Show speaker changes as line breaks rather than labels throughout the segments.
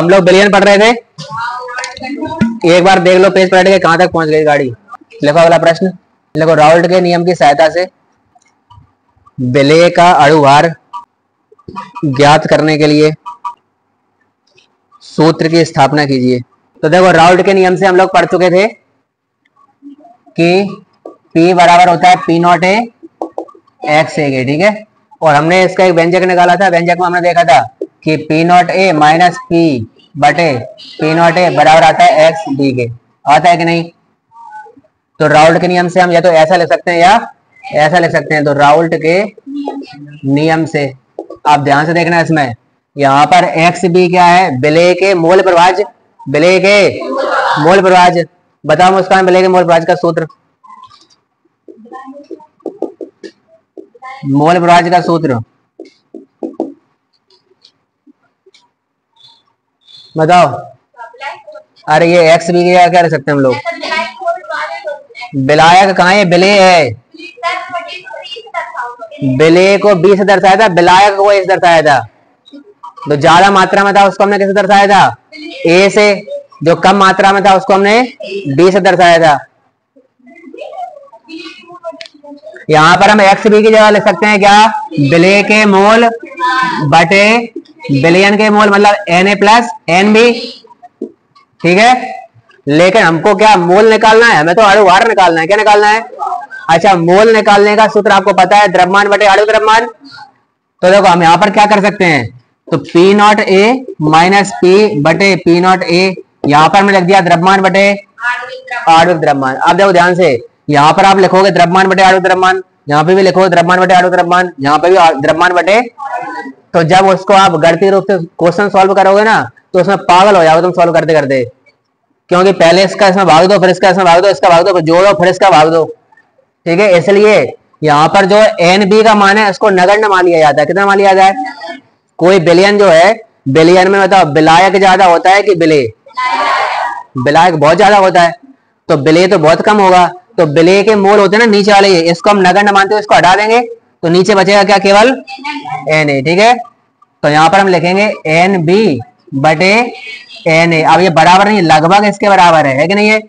हम लोग बिलियन पढ़ रहे थे, एक बार देख लो पेज पलट के कहां तक पहुंच गई गाड़ी। लिखो अगला प्रश्न, लिखो राउल्ट के नियम की सहायता से विलेय का अणुभार ज्ञात करने के लिए सूत्र की स्थापना कीजिए। तो देखो राउल्ट के नियम से हम लोग पढ़ चुके थे कि P बराबर होता है P नॉट ए एक्स ए के, ठीक है। और हमने इसका एक व्यंजक निकाला था, व्यंजक में हमने देखा था कि P नॉट ए माइनस P बटे P नॉट ए बराबर आता है एक्स डी के, आता है कि नहीं। तो राउल्ट के नियम से हम या तो ऐसा लिख सकते हैं या ऐसा लिख सकते हैं। तो राउल्ट के नियम से आप ध्यान से देखना, इसमें यहाँ पर एक्स बी क्या है, विलेय के मोल प्रभाज्य, विलेय के मोल प्रभाज्य। बताओ मुस्कान विलेय के मोल प्रभाज्य का सूत्र, मोल प्रभाज्य का सूत्र बताओ। अरे ये एक्स बी क्या रख सकते हैं हम लोग, विलायक कहाँ है, विलेय है, विलेय को बी से दर्शाया था, विलायक को ए से दर्शाया था। तो ज्यादा मात्रा में था उसको हमने किसे दर्शाया था, ए से, जो कम मात्रा में था उसको हमने बी से दर्शाया था। यहाँ पर हम एक्स बी की जगह लिख सकते हैं क्या, विलेय के मोल बटे बिलियन के मोल, मतलब N A plus N B, ठीक है। लेकिन हमको क्या मोल निकालना है, हमें तो अणुभार निकालना है। क्या निकालना है, अच्छा मोल निकालने का सूत्र आपको पता है, द्रव्यमान बटे आणविक द्रव्यमान। तो देखो हम यहाँ पर क्या कर सकते हैं, तो P नॉट ए माइनस P बटे P नॉट ए, यहाँ पर हमने लिख दिया द्रव्यमान बटे आणविक द्रव्यमान। अब देखो ध्यान से, यहाँ पर आप लिखोगे द्रव्यमान बटे आणविक द्रव्यमान, यहाँ पे भी लिखोगे द्रव्यमान बटे आणविक द्रव्यमान, यहाँ पे भी द्रव्यमान बटे। तो जब उसको आप गणितीय रूप से क्वेश्चन सॉल्व करोगे ना, तो उसमें पागल हो जाओगे तुम सॉल्व करते करते, क्योंकि पहले इसका इसमें भाग दो, फिर इसका इसमें भाग दो, इसका भाग दो, फिर जोड़ो, फिर इसका भाग दो, ठीक है। इसलिए यहाँ पर जो एन बी का मान है इसको नगण्य मान लिया जाता है। कितना मान लिया जाए, कोई बिलियन जो है, बिलियन में बताओ विलायक ज्यादा होता है कि विलेय, विलायक बहुत ज्यादा होता है, तो विलेय तो बहुत कम होगा। तो विलेय के मोल होते हैं ना नीचे वाले, इसको हम नगण्य मानते हैं, इसको हटा देंगे तो नीचे बचेगा क्या, केवल एन ए, ठीक है। तो यहाँ पर हम लिखेंगे एन बी बटे एन ए। अब ये बराबर नहीं, लगभग इसके बराबर है कि नहीं है,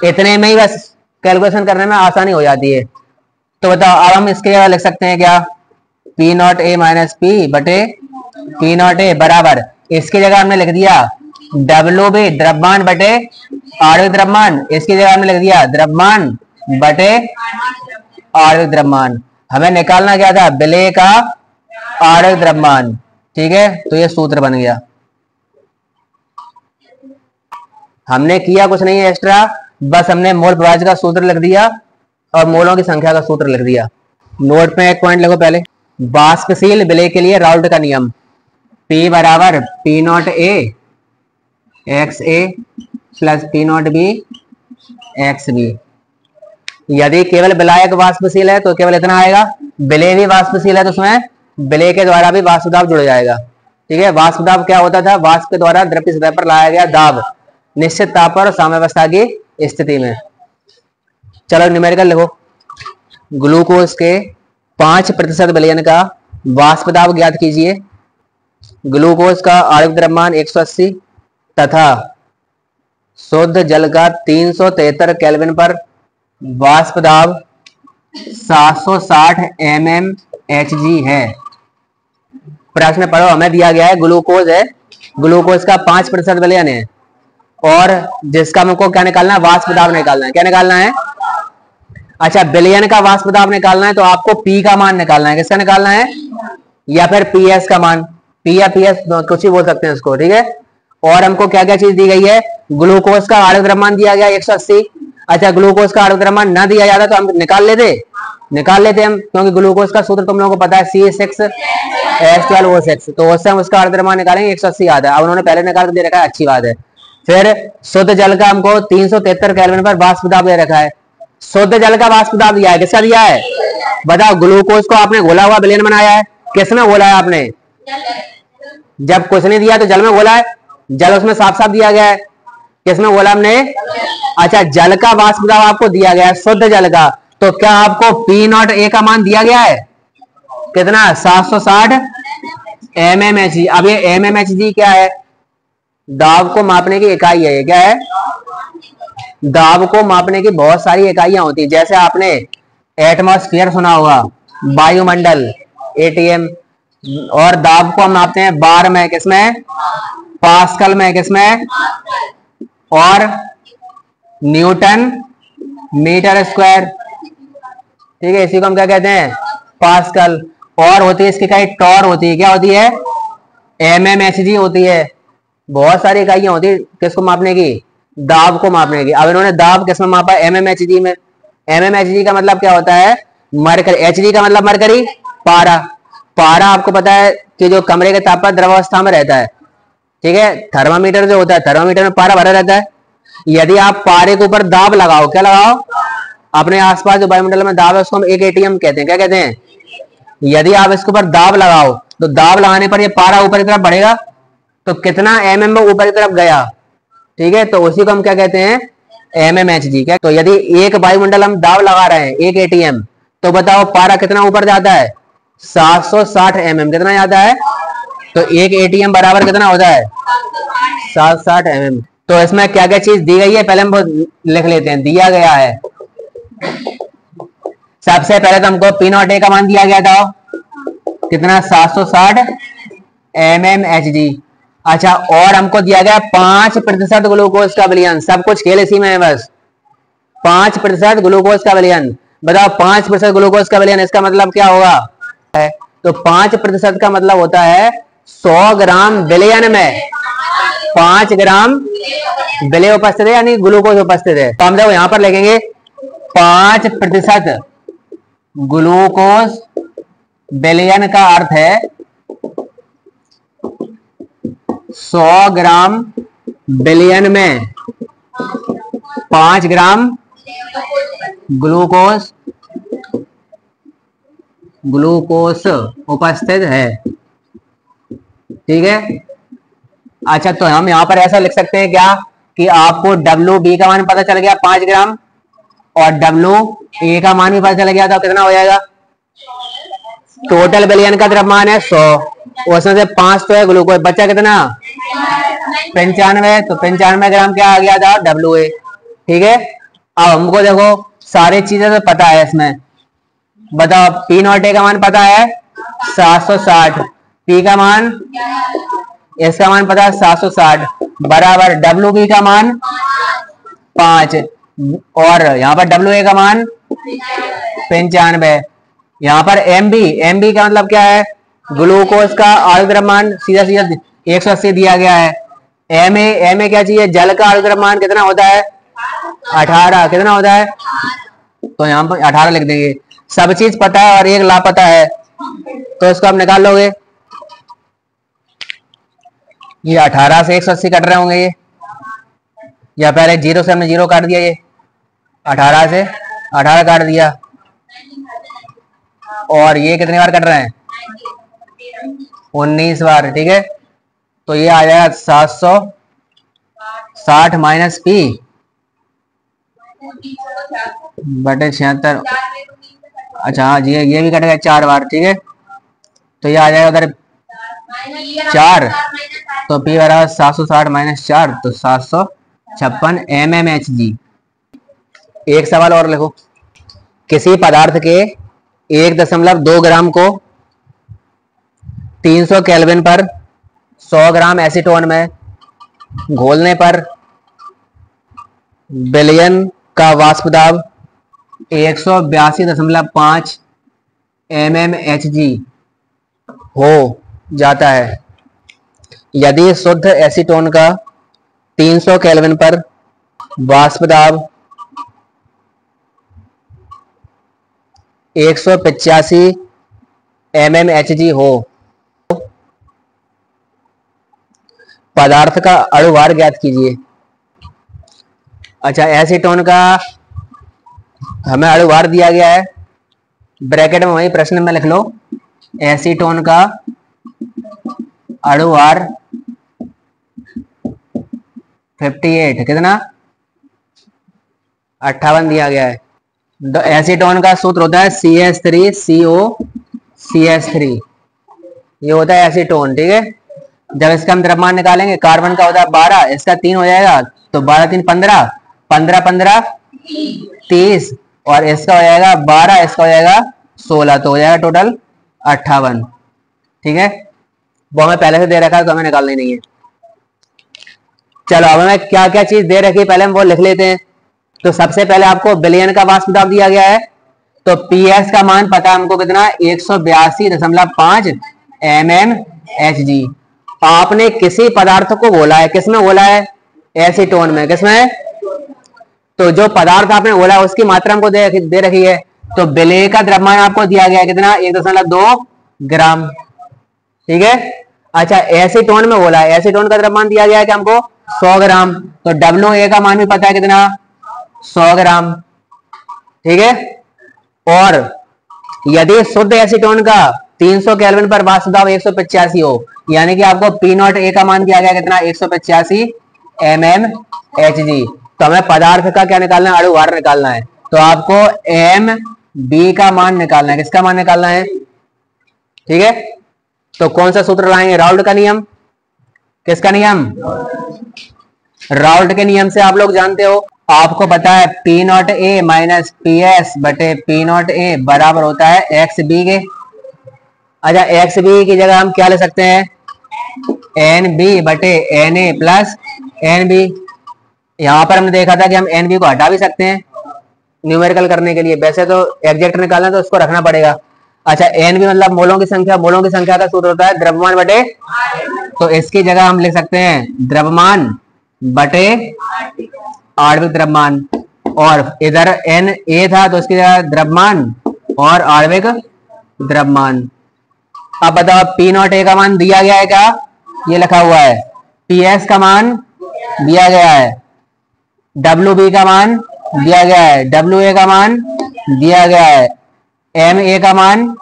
इतने में ही बस कैलकुलेशन करने में आसानी हो जाती है। तो बताओ अब हम इसके जगह लिख सकते हैं क्या, P नॉट ए माइनस P बटे P नॉट ए बराबर, इसकी जगह हमने लिख दिया डब्ल्यू बी द्रव्यमान बटे आणविक द्रव्यमान, इसकी जगह हमने लिख दिया द्रव्यमान बटे आणविक द्रव्यमान। हमें निकालना क्या था, विलेय का आणविक द्रव्यमान, ठीक है। तो ये सूत्र बन गया, हमने किया कुछ नहीं है एक्स्ट्रा, बस हमने मोल प्रभाज्य का सूत्र लिख दिया और मोलों की संख्या का सूत्र लिख दिया। नोट में एक पॉइंट लिखो पहले, वाष्पशील विलेय के लिए राउल्ट का नियम, P बराबर P naught A x A plus P naught B x B. यदि केवल विलायक वाष्पशील है तो केवल इतना आएगा, विलेय भी वाष्पशील है तो उसमें विलेय के द्वारा भी वाष्प दाब जुड़ जाएगा, ठीक है। वाष्प दाब क्या होता था, वाष्प के द्वारा द्रव की सतह पर लाया गया दाब निश्चित ताप पर साम्यावस्था की स्थिति में। चलो न्यूमेरिकल लिखो, ग्लूकोज के 5% विलयन का वाष्प दाब ज्ञात कीजिए। ग्लूकोज का आणविक द्रव्यमान 180 तथा शुद्ध जल का 373 केल्विन पर वाष्प दाब 760 mmHg है। प्रश्न पढ़ो, हमें दिया गया है ग्लूकोज है, ग्लूकोज का 5% विलयन है और जिसका हमको क्या निकालना है, वाष्प दाब निकालना है। क्या निकालना है, अच्छा विलयन का वाष्प दाब निकालना है तो आपको P का मान निकालना है। किसका निकालना है, या फिर PS का मान, P या PS कुछ ही बोल सकते हैं उसको, ठीक है। और हमको क्या क्या चीज दी गई है, ग्लूकोज का आणविक द्रव्यमान दिया गया 180। अच्छा ग्लूकोज का आणविक द्रव्यमान ना दिया जाता तो हम निकाल लेते हम, क्योंकि ग्लूकोज का सूत्र तुम लोगों को पता है C6H12O6, तो उससे हम उसका आणविक द्रव्यमान निकालेंगे 180 आता है। अब उन्होंने पहले निकाल दे रखा है, अच्छी बात है। फिर शुद्ध जल का हमको 373 केल्विन पर वाष्प दाब दे रखा है, शुद्ध जल का वाष्प दाब दिया है। किसका दिया है बताओ, ग्लूकोज को आपने घोला हुआ विलयन बनाया है, किसमें घोला है आपने, जब कुछ नहीं दिया तो जल में घोला है, जल उसमें साफ साफ दिया गया है, किसमें घोला हमने, अच्छा जल का वाष्प दाब आपको दिया गया है शुद्ध जल का, तो क्या आपको P नॉट ए का मान दिया गया है, कितना 760 mmHg। अब ये mmHg क्या है, दाब को मापने की इकाई है, ये क्या है? दाब को मापने की बहुत सारी इकाइयां होती है, जैसे आपने एटमॉस्फेयर सुना होगा, वायुमंडल, एटीएम। और दाब को हम मापते हैं बार में, किसमें? पास्कल में, किसमें? और न्यूटन मीटर स्क्वायर, ठीक है, इसी को हम क्या कहते हैं? पास्कल। और होती है इसकी इकाई टॉर होती है, क्या होती है? एमएमएचजी होती है। बहुत सारी इकाइयां होती है किसको मापने की? दाब को मापने की। अब इन्होंने दाब किसमें मापा? एमएमएचजी में। एमएमएचजी का मतलब क्या होता है? मरकरी। एचजी का मतलब मरकरी, पारा। पारा आपको पता है कि जो कमरे के तापमान द्रवावस्था में रहता है, ठीक है, थर्मामीटर जो होता है, थर्मामीटर में पारा भरा रहता है। यदि आप पारे के ऊपर दाब लगाओ, क्या लगाओ? अपने आसपास जो वायुमंडल में दाब है उसको हम एक एटीएम कहते हैं, क्या कहते हैं? यदि आप इसके ऊपर दाब लगाओ तो दाब लगाने पर ये पारा ऊपर की तरफ बढ़ेगा, तो कितना एमएम में ऊपर की तरफ गया, ठीक है, तो उसी को हम क्या कहते हैं? एमएमएचजी। क्या? तो यदि एक वायुमंडल हम दाब लगा रहे हैं, एक एटीएम, तो बताओ पारा कितना ऊपर जाता है? 760 एमएम। कितना जाता है? तो एक एटीएम बराबर कितना होता है? 760 एमएम। तो इसमें क्या क्या चीज दी गई है पहले हम लिख लेते हैं। दिया गया है सबसे पहले तो हमको पी नॉट ए का मान दिया गया था, कितना? 760 एमएमएचजी। अच्छा, और हमको दिया गया 5% ग्लूकोज का विलयन। सब कुछ खेल इसी में है बस। 5% ग्लूकोज का विलयन। बताओ 5% ग्लूकोज का विलयन, इसका मतलब क्या होगा? तो 5% का मतलब होता है 100 ग्राम विलयन में 5 ग्राम विलय उपस्थित है, यानी ग्लूकोज उपस्थित है। तो हम देखो यहां पर लिखेंगे 5% ग्लूकोज विलयन का अर्थ है 100 ग्राम विलयन में 5 ग्राम ग्लूकोज उपस्थित है, ठीक है। अच्छा, तो हम यहां पर ऐसा लिख सकते हैं क्या कि आपको WB का मान पता चल गया 5 ग्राम, और WA का मान भी पता चल गया, तो कितना हो जाएगा? टोटल विलयन का द्रव्यमान है 100, उसमें से 5 तो है ग्लूकोज, बचा कितना? 95। तो 95 ग्राम क्या आ गया था? WA, ठीक है। अब हमको देखो सारी चीजें तो पता है इसमें। बताओ पी नॉट ए का मान पता है 760, पी का मान, इसका मान पता है 760, बराबर WB का मान 5, और यहाँ पर WA का मान 95। यहाँ पर MB का मतलब क्या है? ग्लूकोज का आणविक द्रव्यमान, सीधा सीधा 180 दिया गया है। MA क्या चाहिए? जल का आणविक द्रव्यमान कितना होता है? 18। कितना होता है? तो यहाँ पर 18 लिख देंगे। सब चीज पता है और एक लापता है, तो इसको आप निकाल लोगे। ये 18 से 180 कट रहे होंगे ये, या पहले 0 से हमने 0 काट दिया, ये 18 से 18 काट दिया, और ये कितनी बार कट रहे हैं? 19 बार, ठीक है। तो ये आ जाएगा 760 माइनस P बटे 76। अच्छा हाँ जी, ये भी कटेगा 4 बार, ठीक है। तो ये आ जाएगा उधर 4, तो P बराबर 760 माइनस 4, तो 756 एमएमएचजी। एक सवाल और लिखो। किसी पदार्थ के 1.2 ग्राम को 300 केल्विन पर 100 ग्राम एसीटोन में घोलने पर विलयन का वाष्प दाब 182.5 एमएमएचजी हो जाता है। यदि शुद्ध एसीटोन का 300 केल्विन पर वाष्प दाब 185 एमएमएचजी हो, पदार्थ का अणुभार ज्ञात कीजिए। अच्छा, एसीटोन का हमें अणुभार दिया गया है, ब्रैकेट में वही प्रश्न में लिख लो, एसीटोन का अणुभार 58, कितना? 58 दिया गया है। तो एसीटोन का सूत्र होता है CH3COCH3, ये होता है एसीटोन, ठीक है। जब इसका हम द्रव्यमान निकालेंगे, कार्बन का होता है 12, इसका 3 हो जाएगा, तो 12 3 15, 15 15 30, और इसका हो जाएगा 12, इसका हो जाएगा 16, तो हो जाएगा टोटल 58। ठीक है, वो हमें पहले से दे रखा है तो हमें निकालनी नहीं है। चलो अब हमें क्या क्या चीज दे रखी है पहले हम वो लिख लेते हैं। तो सबसे पहले आपको बिलियन का वाष्प दाब दिया गया है, तो पीएस का मान पता हमको कितना, 182.5 mmHg। आपने किसी पदार्थ को बोला है, किसमें बोला है, एसीटोन में, किसमें, तो जो पदार्थ आपने बोला है उसकी मात्रा हमको दे रखी है। तो बिले का द्रव्यमान आपको दिया गया है कितना, 1.2 ग्राम। ठीक है, अच्छा एसीटोन में बोला है, एसीटोन का द्रव्यमान दिया गया है कि हमको 100 ग्राम, तो WA का मान भी पता है कितना, 100 ग्राम। ठीक है, और यदि शुद्ध एसीटोन का 300 केल्विन पर वाष्प दाब 185 हो, यानी कि आपको P0A का मान दिया गया कितना, 185 mmHg। तो हमें पदार्थ का क्या निकालना है, अणु भार निकालना है। तो आपको MB का मान निकालना है, किसका मान निकालना है। ठीक है, तो कौन सा सूत्र लाएंगे, राउल्ट का नियम। किसका नियम, राउल्ट के नियम से आप लोग जानते हो, आपको पता है P0A माइनस PS बटे P0A बराबर होता है XB के। अच्छा XB की जगह हम क्या ले सकते हैं, NB बटे NA प्लस NB। यहां पर हमने देखा था कि हम NB को हटा भी सकते हैं न्यूमेरिकल करने के लिए, वैसे तो एग्जैक्ट निकालना तो उसको रखना पड़ेगा। अच्छा NB मतलब मोलों की संख्या, मोलों की संख्या का सूत्र होता है द्रव्यमान बटे, तो इसकी जगह हम लिख सकते हैं द्रव्यमान बटे आणविक द्रव्यमान, और इधर Na था तो इसकी जगह द्रव्यमान और आणविक द्रव्यमान। अब बताओ P0A का मान दिया गया है क्या, ये लिखा हुआ है, PS का मान दिया गया है, WB का मान दिया गया है, WA का मान दिया गया है, MA का मान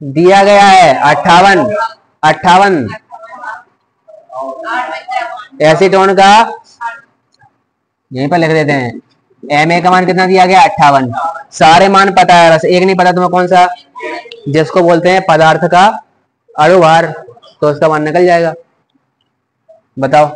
दिया गया है 58। एसीटोन का यहीं पर लिख देते हैं, MA का मान कितना दिया गया, 58। सारे मान पता है, बस एक नहीं पता तुम्हें कौन सा, जिसको बोलते हैं पदार्थ का अणु भार, तो उसका मान निकल जाएगा। बताओ,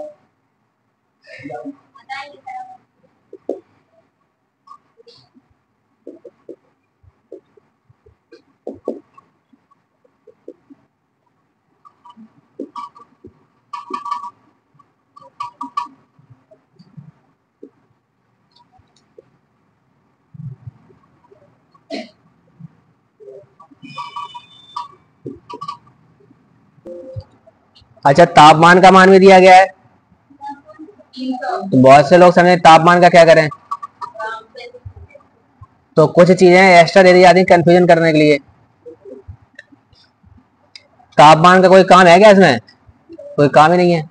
अच्छा तापमान का मान भी दिया गया है, तो बहुत से लोग समझे तापमान का क्या करें, तो कुछ चीजें एक्स्ट्रा दे दी जाती है कंफ्यूजन करने के लिए। तापमान का कोई काम है क्या इसमें, कोई काम ही नहीं है।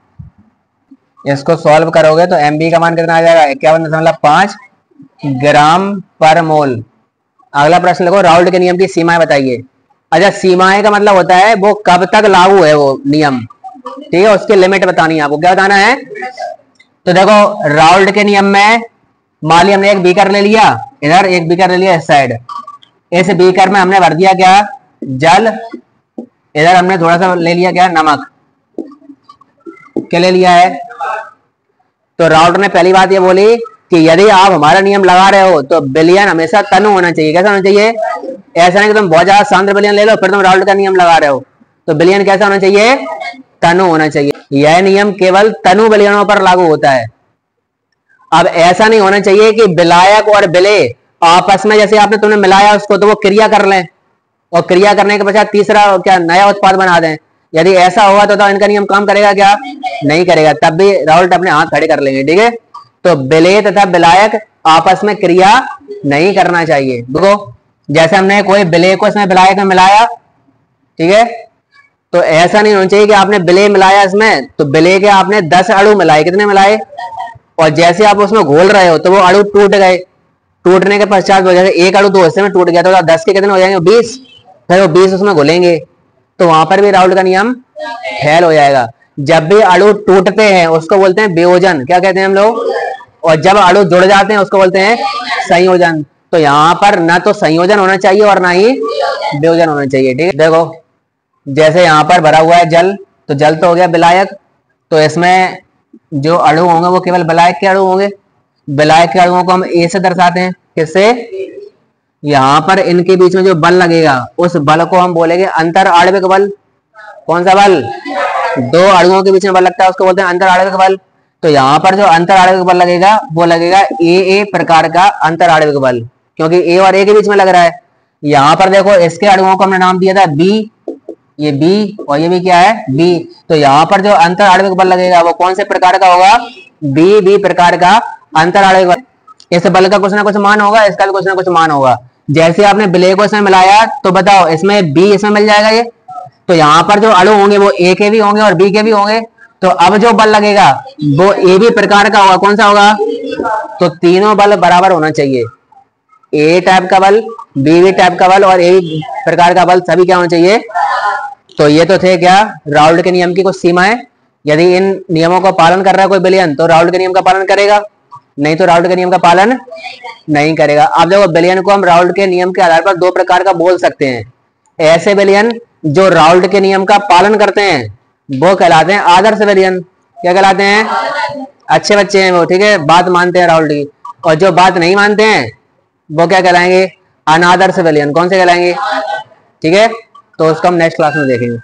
इसको सॉल्व करोगे तो MB का मान कितना आ जाएगा, 51.5 ग्राम पर मोल। अगला प्रश्न लिखो, राउल्ट के नियम की सीमाएं बताइए। अच्छा सीमाएं का मतलब होता है वो कब तक लागू है वो नियम, ठीक है, उसकी लिमिट बतानी है आपको। क्या बताना है, तो देखो राउल्ट के नियम में मान लिया हमने एक बीकर ले लिया, इधर एक बीकर ले लिया इस साइड, इस बीकर में हमने भर दिया क्या, जल, इधर हमने थोड़ा सा ले लिया क्या, नमक। क्या ले लिया है, तो राउल्ट ने पहली बात ये बोली कि यदि आप हमारा नियम लगा रहे हो तो बिलियन हमेशा तनु होना चाहिए। कैसा होना चाहिए, ऐसा नहीं कि तुम बहुत ज्यादा सांद्र बिलियन ले लो फिर तुम राउल्ट का नियम लगा रहे हो, तो बिलियन कैसा होना चाहिए, तनु होना चाहिए। यह नियम केवल तनु बिलियनों पर लागू होता है। अब ऐसा नहीं होना चाहिए कि विलायक और विलेय आपस में जैसे आपने तुमने मिलाया उसको तो वो क्रिया कर लें और क्रिया करने के पश्चात तीसरा क्या नया उत्पाद बना दें। यदि ऐसा होगा तो इनका नियम काम करेगा क्या, नहीं करेगा, तब भी राउल्ट अपने हाथ खड़े कर लेंगे। ठीक है, तो विलेय तथा विलायक आपस में क्रिया नहीं करना चाहिए। देखो जैसे हमने कोई विलेय को इसमें विलायक में मिलाया, ठीक है, तो ऐसा नहीं होना चाहिए कि आपने विलेय मिलाया इसमें तो विलेय के आपने 10 अणु मिलाए, कितने मिलाए, और जैसे आप उसमें घोल रहे हो तो वो अणु टूट गए, टूटने के पश्चात जैसे एक अणु 2 हिस्से में टूट गया तो 10 के कितने हो जाएंगे, 20, फिर वो 20 उसमें घुलेंगे, तो वहां पर भी राउल्ट का नियम फेल हो जाएगा। जब भी अणु टूटते हैं उसको बोलते हैं वियोजन, क्या कहते हैं हम लोग, और जब अणु जुड़ जाते हैं उसको बोलते हैं संयोजन। तो यहाँ पर ना तो संयोजन होना चाहिए और ना ही वियोजन होना चाहिए। ठीक है, देखो जैसे यहाँ पर भरा हुआ है जल, तो जल तो हो गया विलायक, तो इसमें जो अणु होंगे वो केवल विलायक के अणु होंगे। विलायक के अणुओं को हम ए से दर्शाते हैं, किससे? यहाँ पर इनके बीच में जो बल लगेगा उस बल को हम बोलेंगे अंतर आणविक बल। कौन सा बल? दो अणुओं के बीच में बल लगता है उसको बोलते हैं अंतर आणविक बल। तो यहाँ पर जो अंतर आणविक बल लगेगा वो लगेगा ए प्रकार का अंतर आणविक बल, क्योंकि ए और ए के बीच में लग रहा है। यहाँ पर देखो इसके अणुओं को हमने नाम दिया था बी, ये बी और ये भी क्या है? बी। तो यहाँ पर जो अंतर आणविक बल लगेगा वो कौन से प्रकार का होगा? बी प्रकार का अंतर आणविक बल। इस बल का कुछ ना कुछ मान होगा, इसका भी कुछ ना कुछ मान होगा। जैसे आपने विलेय को इसमें मिलाया तो बताओ इसमें बी इसमें मिल जाएगा ये, तो यहाँ पर जो अणु होंगे वो ए के भी होंगे और बी के भी होंगे। तो अब जो बल लगेगा वो ए बी प्रकार का होगा। कौन सा होगा? तो तीनों बल बराबर होना चाहिए, ए टाइप का बल, बी टाइप का बल और ए प्रकार का बल सभी क्या होना चाहिए। तो ये तो थे क्या राउल्ट के नियम की कुछ सीमाएं। यदि इन नियमों का पालन कर रहा है कोई विलयन तो राउल्ट के नियम का पालन करेगा, नहीं तो राउल्ट के नियम का पालन नहीं करेगा। अब देखो विलयन को हम राउल्ट के नियम के आधार पर दो प्रकार का बोल सकते हैं। ऐसे विलयन जो राउल्ट के नियम का पालन करते हैं वो कहलाते हैं आदर्श विलयन। क्या कहलाते हैं? अच्छे बच्चे हैं वो, ठीक है, बात मानते हैं राउल्ट की। और जो बात नहीं मानते हैं वो क्या कहलाएंगे? अनादर्श विलयन। कौन से कहलाएंगे? ठीक है, तो उसको हम नेक्स्ट क्लास में देखेंगे।